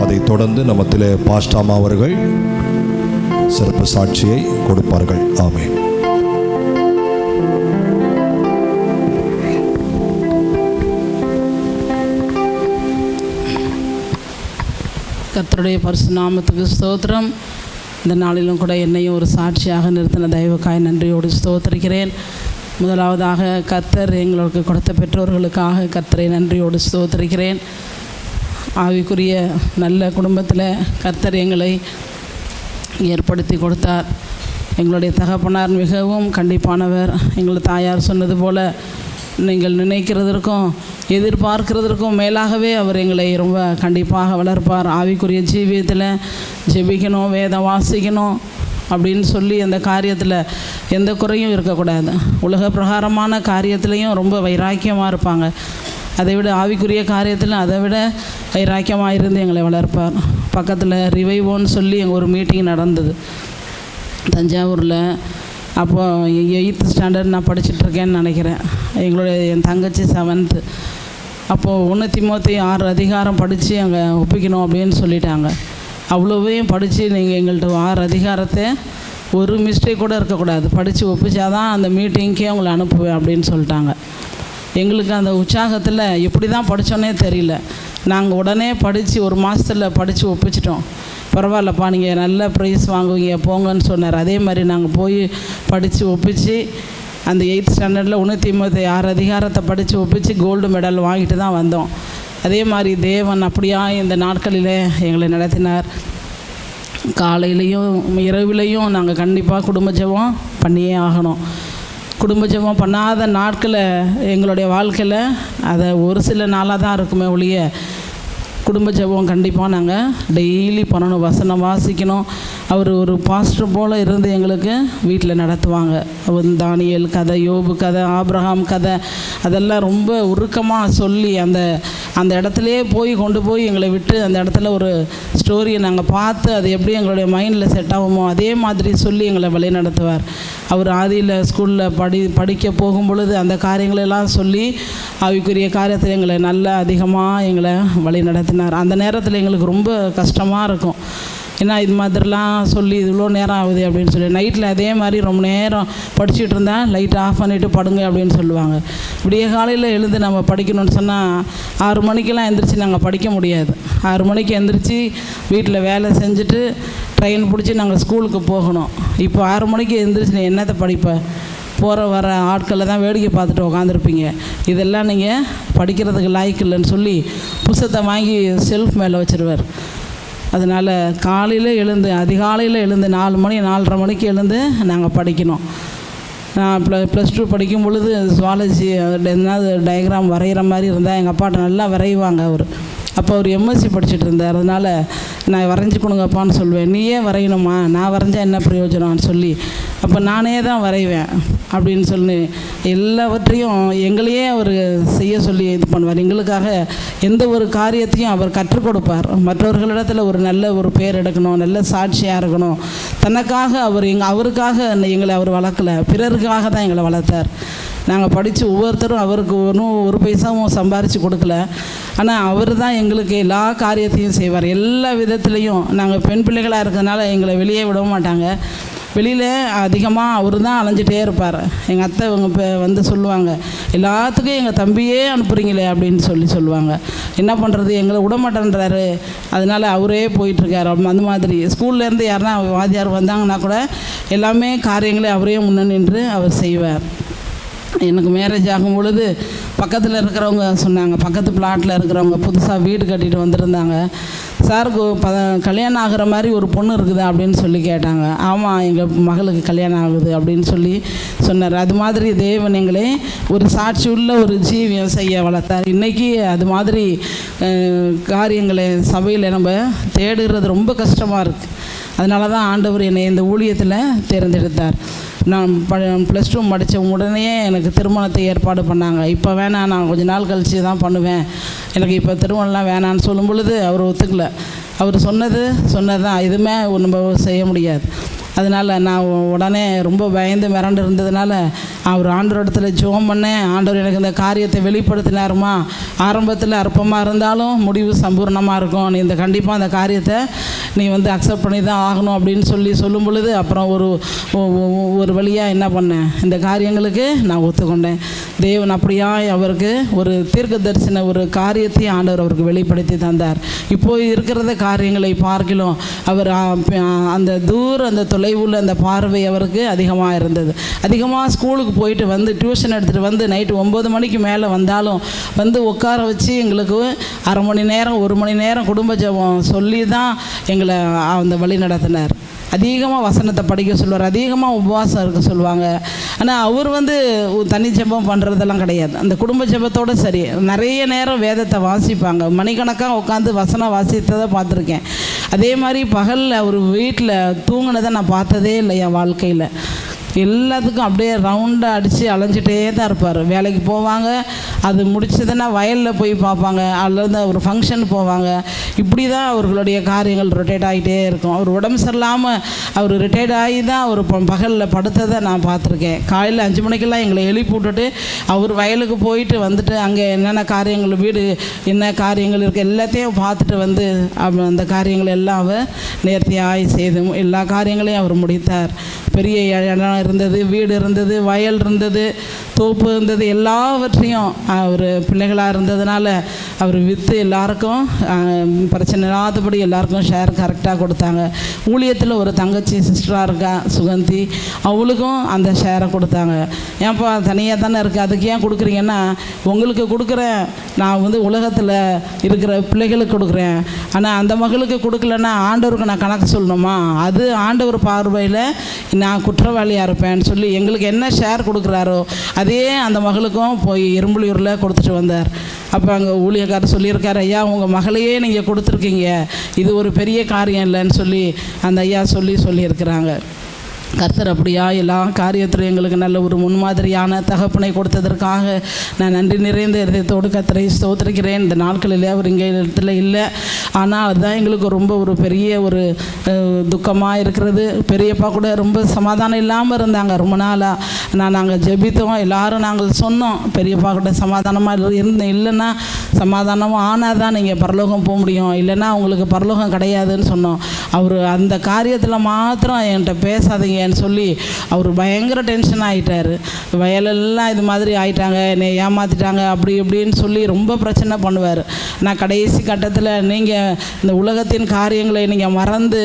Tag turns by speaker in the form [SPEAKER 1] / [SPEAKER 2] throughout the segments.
[SPEAKER 1] அதைத் தொடர்ந்து நம்மத்திலே பாஸ்டாமா அவர்கள் சிறப்பு சாட்சியை கொடுப்பார்கள். ஆமென்.
[SPEAKER 2] கர்த்தருடைய பரிசுத்த நாமத்துக்கு ஸ்தோத்திரம். இந்த நாளிலும் கூட என்னையும் ஒரு சாட்சியாக நிறுத்தின தயவுக்காய் நன்றியோடு ஸ்தோத்திரிக்கிறேன். முதலாவதாக கர்த்தர் எங்களுக்கு கொடுத்த பெற்றோர்களுக்காக கர்த்தரை நன்றியோடு ஸ்தோத்திரிக்கிறேன். ஆவிக்குரிய நல்ல குடும்பத்தில் கர்த்தர் எங்களை ஏற்படுத்தி கொடுத்தார். எங்களுடைய தகப்பனார் மிகவும் கண்டிப்பானவர். எங்கள் தாயார் சொன்னது போல் நீங்கள் நினைக்கிறதற்கும் எதிர்பார்க்கிறதற்கும் மேலாகவே அவர் எங்களை ரொம்ப கண்டிப்பாக வளர்ப்பார். ஆவிக்குரிய ஜீவியத்தில் ஜெபிக்கணும், வேதம் வாசிக்கணும் அப்படின்னு சொல்லி அந்த காரியத்தில் எந்த குறையும் இருக்கக்கூடாது. உலக பிரகாரமான காரியத்துலேயும் ரொம்ப வைராக்கியமாக இருப்பாங்க. அதை விட ஆவிக்குரிய காரியத்தில் அதை விட வைராக்கியமாக இருந்து எங்களை வளர்ப்பார். பக்கத்தில் ரிவைவோன்னு சொல்லி எங்கள் ஒரு மீட்டிங் நடந்தது தஞ்சாவூரில். அப்போது 8th ஸ்டாண்டர்ட் நான் படிச்சுட்ருக்கேன்னு நினைக்கிறேன். என் தங்கச்சி 7th. அப்போது 1 தீமோத்தேயு 6 அதிகாரம் படித்து அங்கே ஒப்பிக்கணும் அப்படின்னு சொல்லிட்டாங்க. அவ்வளோவையும் படித்து நீங்கள் எங்கள்கிட்ட 6 அதிகாரத்தை ஒரு மிஸ்டேக் கூட இருக்கக்கூடாது, படித்து ஒப்பிச்சாதான் அந்த மீட்டிங்க்கே உங்களை அனுப்புவேன் அப்படின்னு சொல்லிட்டாங்க. எங்களுக்கு அந்த உற்சாகத்தில் எப்படி தான் படித்தோன்னே தெரியல. நாங்கள் உடனே படித்து 1 மாதத்தில் படித்து ஒப்பிச்சிட்டோம். பரவாயில்லப்பா, நீங்கள் நல்ல ப்ரைஸ் வாங்குவீங்க போங்கன்னு சொன்னார். அதே மாதிரி நாங்கள் போய் படித்து ஒப்பிச்சு அந்த 8th ஸ்டாண்டர்டில் 1 தீமோத்தேயு 6 அதிகாரத்தை படித்து ஒப்பிச்சு கோல்டு மெடல் வாங்கிட்டு தான் வந்தோம். அதே மாதிரி தேவன் அப்படியா இந்த நாட்களில் எங்களை நடத்தினார். காலையிலையும் இரவிலையும் நாங்கள் கண்டிப்பாக குடும்ப ஜெபம் பண்ணியே ஆகணும். குடும்ப ஜெபம் பண்ணாத நாட்களை எங்களுடைய வாழ்க்கையில் அதை ஒரு சில நாளாக தான் இருக்குமே ஒழிய குடும்ப ஜெபம் கண்டிப்பாக நாங்கள் டெய்லி பண்ணணும். வசனம் வாசிக்கணும். அவர் ஒரு பாஸ்டர் போல் இருந்து எங்களுக்கு வீட்டில் நடத்துவாங்க. தானியேல் கதை, யோபு கதை, ஆபிரகாம் கதை அதெல்லாம் ரொம்ப உருக்கமாக சொல்லி அந்த இடத்துலையே கொண்டு போய் எங்களை விட்டு அந்த இடத்துல ஒரு ஸ்டோரியை நாங்கள் பார்த்து அது எப்படி எங்களுடைய மைண்டில் செட் ஆகுமோ அதே மாதிரி சொல்லி எங்களை வழி நடத்துவார். அவர் ஆதியில் ஸ்கூலில் படிக்க போகும் பொழுது அந்த காரியங்களெல்லாம் சொல்லி ஆவிக்குரிய காரியத்தில் எங்களை நல்லா அதிகமாக எங்களை வழி நடத்தினார். அந்த நேரத்தில் எங்களுக்கு ரொம்ப கஷ்டமாக இருக்கும். ஏன்னா இது மாதிரிலாம் சொல்லி இவ்வளோ நேரம் ஆகுது அப்படின்னு சொல்லி நைட்டில் அதே மாதிரி ரொம்ப நேரம் படிச்சுட்டு இருந்தால் லைட் ஆஃப் பண்ணிவிட்டு படுங்க அப்படின்னு சொல்லுவாங்க. விடிய காலையில் எழுந்து நம்ம படிக்கணும்னு சொன்னால் 6 மணிக்கெல்லாம் எந்திரிச்சு நாங்கள் படிக்க முடியாது. 6 மணிக்கு எந்திரிச்சு வீட்டில் வேலை செஞ்சுட்டு ட்ரெயின் பிடிச்சி நாங்கள் ஸ்கூலுக்கு போகணும். இப்போ 6 மணிக்கு எந்திரிச்சு நான் என்னத்தை படிப்பேன்? போகிற வர ஆட்களில் தான் வேடிக்கை பார்த்துட்டு உட்காந்துருப்பீங்க. இதெல்லாம் நீங்கள் படிக்கிறதுக்கு லாய்க்கு இல்லைன்னு சொல்லி புத்தகத்தை வாங்கி செல்ஃப் மேலே வச்சுருவார். அதனால் காலையில் எழுந்து அதிகாலையில் எழுந்து 4 மணி 4:30 மணிக்கு எழுந்து நாங்கள் படிக்கணும். நான் +2 படிக்கும் பொழுது சுவாலஜி எதனாவது டயக்ராம் வரைகிற மாதிரி இருந்தால் எங்கள் அப்பாட்ட நல்லா வரைவாங்க. அப்போ அவர் எம்எஸ்சி படிச்சுட்டு இருந்தார். அதனால் நான் வரைஞ்சி கொடுங்கப்பான்னு சொல்லுவேன். நீயே வரையணுமா, நான் வரைஞ்சா என்ன பிரயோஜனம்னு சொல்லி அப்போ நானே தான் வரைவேன் அப்படின்னு சொல்லி எல்லாவற்றையும் எங்களையே அவர் செய்ய சொல்லி இது பண்ணுவார். எங்களுக்காக எந்த ஒரு காரியத்தையும் அவர் கற்றுக் கொடுப்பார். மற்றவர்களிடத்தில் ஒரு நல்ல ஒரு பேர் எடுக்கணும், நல்ல சாட்சியாக இருக்கணும். தனக்காக அவருக்காக எங்களை அவர் வளர்க்கலை, பிறருக்காக தான் எங்களை வளர்த்தார். நாங்கள் படித்து ஒவ்வொருத்தரும் அவருக்கு ஒரு பைசாவும் சம்பாரித்து கொடுக்கல. ஆனால் அவர் தான் எங்களுக்கு எல்லா காரியத்தையும் செய்வார். எல்லா விதத்துலேயும் நாங்கள் பெண் பிள்ளைகளாக இருக்கிறதுனால எங்களை வெளியே விட மாட்டாங்க. வெளியில் அதிகமாக அவர் தான் அலைஞ்சிட்டே இருப்பார். எங்கள் அத்தை வந்து சொல்லுவாங்க, எல்லாத்துக்கும் எங்கள் தம்பியே அனுப்புகிறீங்களே அப்படின்னு சொல்லுவாங்க. என்ன பண்ணுறது, எங்களை விட மாட்டேன்றாரு, அதனால் அவரே போயிட்டுருக்கார். அந்த மாதிரி ஸ்கூல்லேருந்து யாருன்னா வாத்தியார் வந்தாங்கன்னா கூட எல்லாமே காரியங்களே அவரே முன்ன நின்று அவர் செய்வார். எனக்கு மேரேஜ் ஆகும் பொழுது பக்கத்தில் இருக்கிறவங்க சொன்னாங்க, பக்கத்து பிளாட்டில் இருக்கிறவங்க புதுசாக வீடு கட்டிட்டு வந்திருந்தாங்க. சாருக்கு கல்யாணம் ஆகிற மாதிரி ஒரு பொண்ணு இருக்குது அப்படின்னு சொல்லி கேட்டாங்க. ஆமாம், எங்கள் மகளுக்கு கல்யாணம் ஆகுது அப்படின்னு சொல்லி சொன்னார். அது மாதிரி தேவன் எங்களை ஒரு சாட்சி உள்ள ஒரு ஜீவியம் செய்ய வளர்த்தார். இன்றைக்கி அது மாதிரி காரியங்களை சபையில் நம்ம தேடுகிறது ரொம்ப கஷ்டமாக இருக்குது. அதனால தான் ஆண்டவர் என்னை இந்த ஊழியத்தில் தேர்ந்தெடுத்தார். நான் +2 படித்த உடனே எனக்கு திருமணத்தை ஏற்பாடு பண்ணாங்க. இப்போ வேணாம், நான் கொஞ்ச நாள் கழித்து தான் பண்ணுவேன், எனக்கு இப்போ திருமணம்லாம் வேணான்னு சொல்லும் பொழுது அவர் ஒத்துக்கலை. அவர் சொன்னது தான், எதுவுமே நம்ம செய்ய முடியாது. அதனால் நான் உடனே ரொம்ப பயந்து மிரண்டு இருந்ததுனால அவர் ஆண்டவரிடத்துல ஜெபம் பண்ணேன். ஆண்டவர் எனக்கு இந்த காரியத்தை வெளிப்படுத்தினாருமா, ஆரம்பத்தில் அற்பமாக இருந்தாலும் முடிவு சம்பூர்ணமாக இருக்கும், நீ இந்த கண்டிப்பாக அந்த காரியத்தை நீ அக்செப்ட் பண்ணி தான் ஆகணும் அப்படின்னு சொல்லும் பொழுது அப்புறம் ஒரு வழியாக என்ன பண்ணேன், இந்த காரியங்களுக்கு நான் ஒத்துக்கொண்டேன். தேவன் அப்படியா அவருக்கு ஒரு தீர்க்க தரிசன ஒரு காரியத்தை ஆண்டவர் அவருக்கு வெளிப்படுத்தி தந்தார். இப்போது இருக்கிறத காரியங்களை பார்க்கலாம் அவர் அந்த அந்த தொலைவுள்ள அந்த பார்வை அவருக்கு அதிகமாக இருந்தது. அதிகமாக ஸ்கூலுக்கு போயிட்டு டியூஷன் எடுத்துகிட்டு நைட்டு 9 மணிக்கு மேலே வந்தாலும் உட்கார வச்சு எங்களுக்கு அரை மணி நேரம் 1 மணி நேரம் குடும்ப ஜெபம் சொல்லி தான் எங்களை அந்த வழி நடத்தினார். அதிகமாக வசனத்தை படிக்க சொல்லுவார், அதிகமாக உபவாசம் இருக்க சொல்லுவாங்க. ஆனால் அவர் தனி ஜெபம் பண்ணுறதெல்லாம் கிடையாது, அந்த குடும்ப ஜெபத்தோடு சரி. நிறைய நேரம் வேதத்தை வாசிப்பாங்க, மணிக்கணக்காக உட்காந்து வசனம் வாசித்ததை பார்த்துருக்கேன். அதே மாதிரி பகலில் அவர் வீட்டில் தூங்கினதை நான் பார்த்ததே இல்லை என் வாழ்க்கையில். எல்லாத்துக்கும் அப்படியே ரவுண்டாக அடித்து அலைஞ்சிட்டே தான் இருப்பார். வேலைக்கு போவாங்க, அது முடிச்சதுன்னா வயலில் போய் பார்ப்பாங்க, அல்லது ஒரு ஃபங்க்ஷன் போவாங்க. இப்படி தான் அவர்களுடைய காரியங்கள் ரொட்டேட் ஆகிட்டே இருக்கும். அவர் உடம்பு சரியில்லாமல் அவர் ரிட்டையர்ட் ஆகி தான் அவர் பகலில் படுத்ததை நான் பார்த்துருக்கேன். காலையில் 5 மணிக்கெல்லாம் எங்களை எழுப்பி விட்டுட்டு அவர் வயலுக்கு போயிட்டு அங்கே என்னென்ன காரியங்கள், வீடு என்ன காரியங்கள் இருக்குது எல்லாத்தையும் பார்த்துட்டு அந்த காரியங்கள் எல்லாம் அவர் நேர்த்தியாய் செய்து எல்லா காரியங்களையும் அவர் முடித்தார். பெரிய இடம் இருந்தது, வீடு இருந்தது, வயல் இருந்தது, தோப்பு இருந்தது, எல்லாவற்றையும் அவர் பிள்ளைகளாக இருந்ததுனால அவர் விற்று எல்லாருக்கும் பிரச்சனை இல்லாதபடி எல்லாருக்கும் ஷேர் கரெக்டாக கொடுத்தாங்க. ஊழியத்தில் ஒரு தங்கச்சி சிஸ்டராக இருக்கா சுகந்தி, அவளுக்கும் அந்த ஷேரை கொடுத்தாங்க. ஏன்ப்பா தனியாக தானே இருக்குது, அதுக்கு ஏன் கொடுக்குறீங்கன்னா, உங்களுக்கு கொடுக்குறேன் நான் உலகத்தில் இருக்கிற பிள்ளைகளுக்கு கொடுக்குறேன், ஆனால் அந்த மகளுக்கு கொடுக்கலன்னா ஆண்டவருக்கு நான் கணக்கு சொல்லணுமா, அது ஆண்டவர் பார்வையில் நான் குற்றவாளியாக இருப்பேன்னு சொல்லி எங்களுக்கு என்ன ஷேர் கொடுக்குறாரோ அதே அந்த மகளுக்கும் போய் இரும்புலியூரில் கொடுத்துட்டு வந்தார். அப்போ அங்கே ஊழியக்காரர் சொல்லியிருக்காரு, ஐயா உங்கள் மகளையே நீங்கள் கொடுத்துருக்கீங்க, இது ஒரு பெரிய காரியம் இல்லைன்னு சொல்லி அந்த ஐயா சொல்லியிருக்கிறாங்க. கர்த்தர் அப்படியா எல்லா காரியத்திலும் எங்களுக்கு நல்ல ஒரு முன்மாதிரியான தகப்பனை கொடுத்ததற்காக நான் நன்றி நிறைந்த இதயத்தோடு கர்த்தரை ஸ்தோத்திரிக்கிறேன். இந்த நாட்களில் அவர் இங்கே இடத்துல இல்லை, ஆனால் அதுதான் எங்களுக்கு ரொம்ப ஒரு பெரிய ஒரு துக்கமாக இருக்கிறது. பெரியப்பா கூட ரொம்ப சமாதானம் இல்லாமல் இருந்தாங்க ரொம்ப நாளாக. நாங்கள் ஜெபித்தோம், எல்லாரும் நாங்கள் சொன்னோம், பெரியப்பா கூட சமாதானமாக இல்லைன்னா சமாதானமாக ஆனால் தான் நீங்கள் பரலோகம் போக முடியும், இல்லைன்னா உங்களுக்கு பரலோகம் கிடையாதுன்னு சொன்னோம். அவர் அந்த காரியத்தில் மாத்திரம் என்கிட்ட பேசாதீங்கன்னு சொல்லி அவர் பயங்கர டென்ஷன் ஆகிட்டார். வயலெல்லாம் இது மாதிரி ஆகிட்டாங்க, என்னை ஏமாற்றிட்டாங்க அப்படி இப்படின்னு சொல்லி ரொம்ப பிரச்சனை பண்ணுவார். நான் கடைசி கட்டத்தில் நீங்கள் இந்த உலகத்தின் காரியங்களை நீங்கள் மறந்து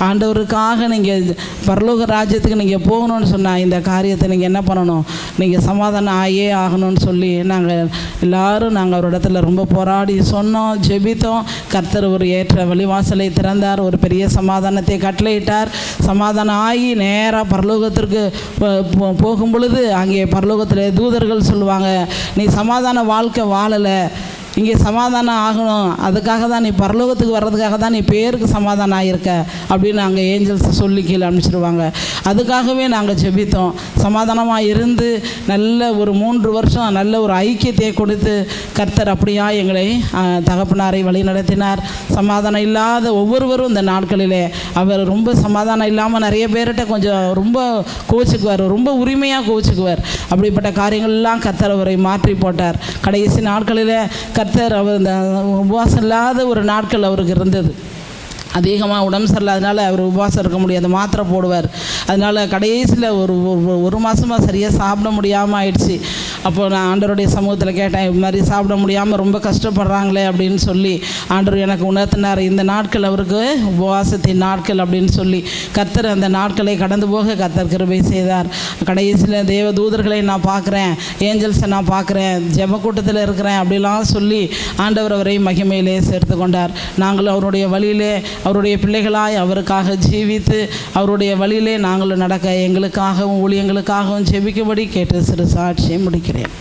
[SPEAKER 2] ஆண்டவருக்காக நீங்கள் பரலோக ராஜ்யத்துக்கு நீங்கள் போகணும்னு சொன்னால் இந்த காரியத்தை நீங்கள் என்ன பண்ணணும், நீங்கள் சமாதானம் ஆகியே ஆகணும்னு சொல்லி நாங்கள் ஒரு இடத்துல ரொம்ப போராடி சொன்னோம், ஜெபித்தோம். கர்த்தர் ஒரு ஏற்ற வழிவாசலை திறந்தார், ஒரு பெரிய சமாதானத்தை கட்டளையிட்டார். சமாதானம் ஆகி நேராக பரலோகத்திற்கு போகும் பொழுது அங்கே பரலோகத்தில் தூதர்கள் சொல்லுவாங்க, நீ சமாதான வாழ்க்கை வாழலை, இங்கே சமாதானம் ஆகணும், அதுக்காக தான் நீ பரலோகத்துக்கு வர்றதுக்காக தான் நீ பேருக்கு சமாதானம் ஆகியிருக்க அப்படின்னு அங்கே ஏஞ்சல்ஸ் சொல்லி கீழே அனுப்பிச்சிடுவாங்க. அதுக்காகவே நாங்கள் ஜெபித்தோம். சமாதானமாக இருந்து நல்ல ஒரு 3 வருஷம் நல்ல ஒரு ஐக்கியத்தை கொடுத்து கர்த்தர் அப்படியா எங்களை தகப்பனாரை வழி நடத்தினார். சமாதானம் இல்லாத ஒவ்வொருவரும் இந்த நாட்களிலே அவர் ரொம்ப சமாதானம் இல்லாமல் நிறைய பேர்கிட்ட கொஞ்சம் ரொம்ப கோச்சுக்குவார், ரொம்ப உரிமையாக கோச்சுக்குவார். அப்படிப்பட்ட காரியங்கள்லாம் கர்த்தர் அவரை மாற்றி போட்டார். கடைசி நாட்களில் கர்த்தர் அவர் இந்த உபவாசம் இல்லாத ஒரு நாட்கள் அவருக்கு இருந்தது. அதிகமாக உடம்பு சரியில்லாதனால அவர் உபவாசம் இருக்க முடியாது, மாத்திரை போடுவார். அதனால் கடைசியில் ஒரு மாதமாக சரியாக சாப்பிட முடியாமல் ஆயிடுச்சு. அப்போது நான் ஆண்டவருடைய சமூகத்தில் கேட்டேன், இது மாதிரி சாப்பிட முடியாமல் ரொம்ப கஷ்டப்படுறாங்களே அப்படின்னு சொல்லி ஆண்டவர் எனக்கு உணர்த்தினார். இந்த நாட்கள் அவருக்கு உபவாசத்தின் நாட்கள் அப்படின்னு சொல்லி கர்த்தர் அந்த நாட்களை கடந்து போக கர்த்தர் கிருபை செய்தார். கடைசியில் தேவ தூதர்களை நான் பார்க்குறேன், ஏஞ்சல்ஸை நான் பார்க்குறேன், ஜெப கூட்டத்தில் இருக்கிறேன் அப்படிலாம் சொல்லி ஆண்டவர் அவரை மகிமையிலே சேர்த்து கொண்டார். நாங்கள் அவருடைய வழியிலே அவருடைய பிள்ளைகளாய் அவருக்காக ஜீவித்து அவருடைய வழியிலே நாங்களும் நடக்க எங்களுக்காகவும் ஊழியங்களுக்காகவும் ஜெபிக்கும்படி கேட்டு சிறு சாட்சியை முடிக்கிறேன்.